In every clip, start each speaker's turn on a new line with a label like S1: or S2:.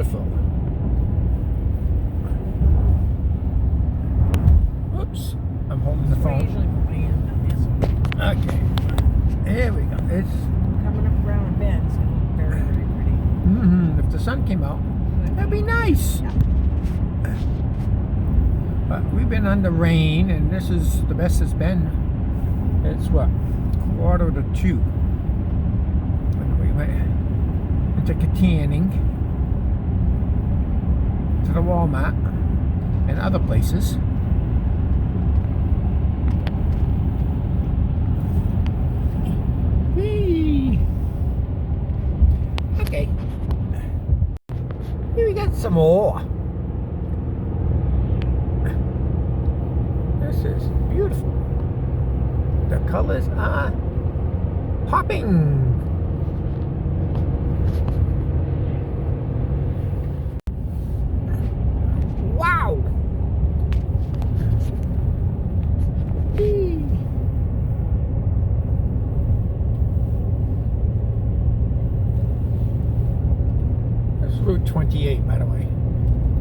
S1: beautiful. Whoops, I'm holding the phone. Okay, here we go. It's
S2: coming up around bend. It's going to look very, very pretty.
S1: If the sun came out, that'd be nice.
S2: Yeah.
S1: But we've been under rain, and this is the best it's been. It's what, 1:45. When we went into Canyon, to the Walmart, and other places. Whee! Okay. Here we got some more. This is beautiful. The colors are popping. Wow. That's Route 28, by the way.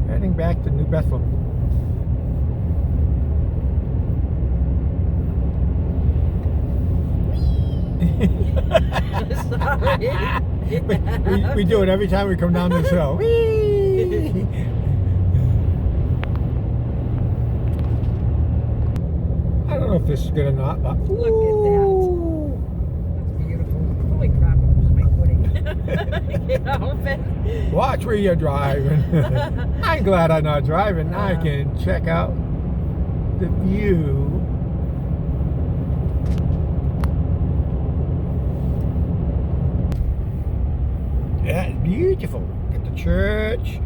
S1: Heading back to New Bethlehem. we do it every time we come down this hill. Whee! I don't know if this is good or not, but
S2: look at that. That's beautiful. Holy crap, I'm just my footing.
S1: Watch where you're driving. I'm glad I'm not driving. I can check out the view. That's beautiful. Get the church.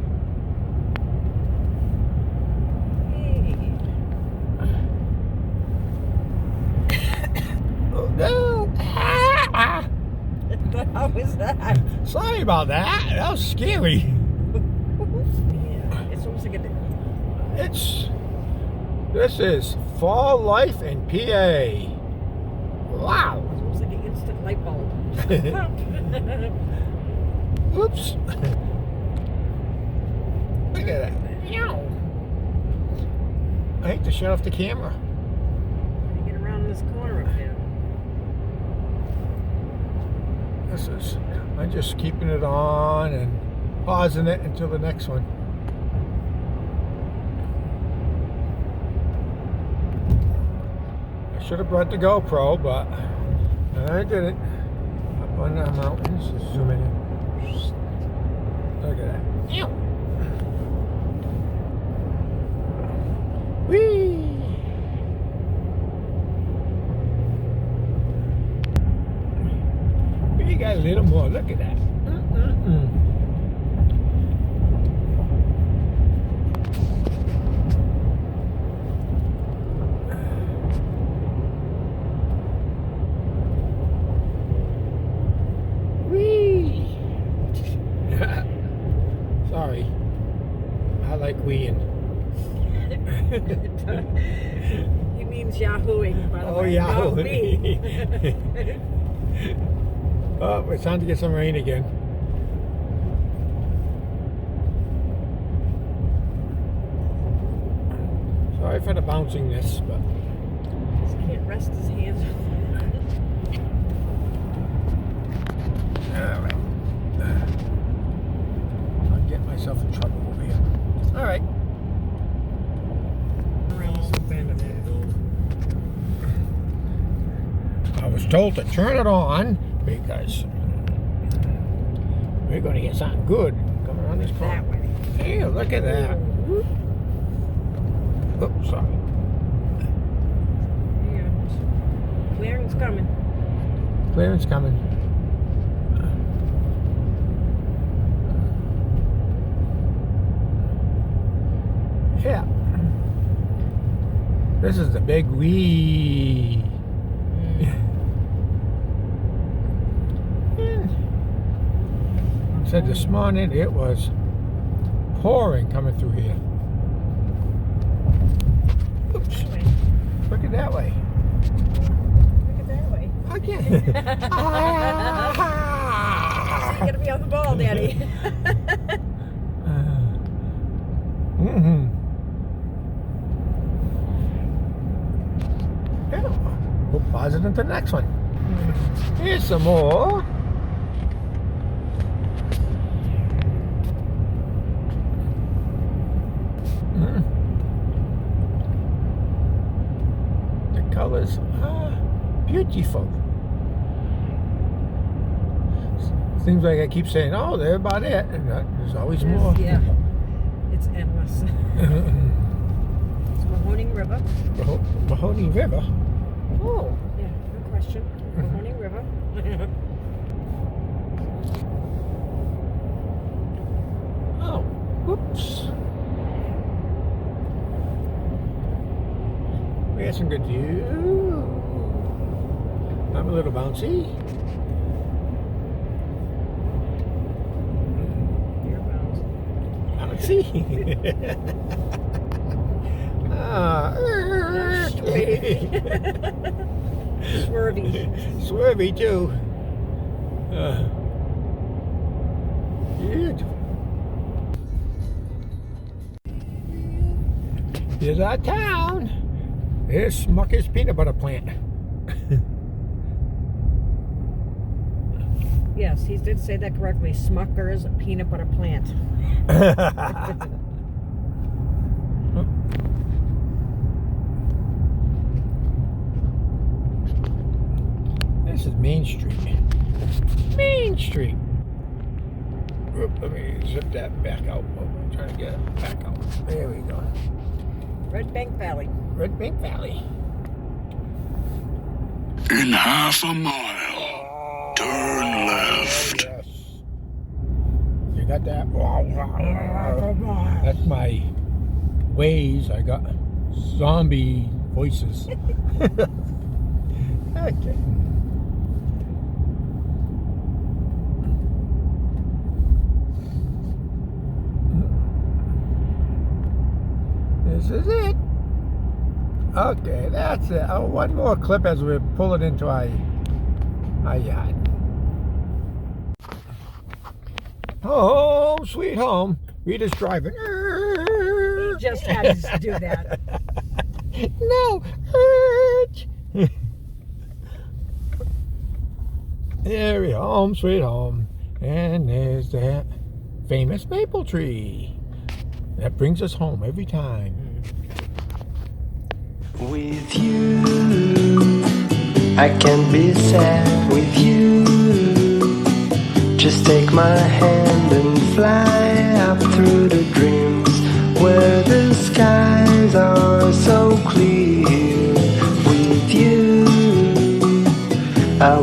S1: Oh no!
S2: How was that?
S1: Sorry about that. That was scary.
S2: Yeah, it's almost like
S1: This is fall life in PA. Wow.
S2: It's almost like an instant light bulb.
S1: Oops. Look at that. I hate to shut off the camera.
S2: You get around this corner up here.
S1: I'm just keeping it on and pausing it until the next one. I should have brought the GoPro, but I didn't. Up on the mountains, just zoom in. Look at that. Whee! We got a little more. Look at that. Whee! Sorry. I like weeing.
S2: He means yahooing, by the way.
S1: Yahoo!
S2: Not me.
S1: Oh, it's time to get some rain again. Sorry for the bouncingness, but
S2: He can't rest his hands.
S1: all right. I'll get myself in trouble over here. All right. I was told to turn it on because we're going to get something good coming on this corner.
S2: That way.
S1: Hey, look at that. Oops, sorry.
S2: Yeah. Clearing's coming.
S1: Clearance coming. Yeah. This is the big wee. Said this morning it was pouring coming through here. Oops. Look at that way.
S2: Look at that way.
S1: Again.
S2: So you gotta be on the ball, Daddy.
S1: it into the next one. Here's some more. The colors are beautiful. Seems like I keep saying, oh, they're about it. And there's always more.
S2: Yeah, it's endless. It's Mahoning River.
S1: Mahoning River?
S2: Oh, yeah, no question. Mahoning River.
S1: Oh, whoops. We got some good view. I'm a little bouncy.
S2: You're
S1: Bouncy.
S2: Swervy.
S1: Swervy too. Beautiful. Here's our town. Here's Smucker's peanut butter plant.
S2: Yes, he did say that correctly. Smucker's peanut butter plant.
S1: This is Main Street. Main Street. Oop, let me zip that back out. Oh, I'm trying to get it back out. There we go.
S2: Red Bank Valley.
S1: Red Bank Valley.
S3: In half a mile, turn left.
S1: Yes. You got that? That's my ways. I got zombie voices. Okay. This is it. Okay, that's it. Oh, one more clip as we pull it into our yard. Home, sweet home. Rita's driving.
S2: He just had to do that.
S1: No. There we go. Home, sweet home. And there's that famous maple tree. That brings us home every time.
S4: With you, I can't be sad with you. Just take my hand and fly up through the dreams where the skies are so clear. With you, I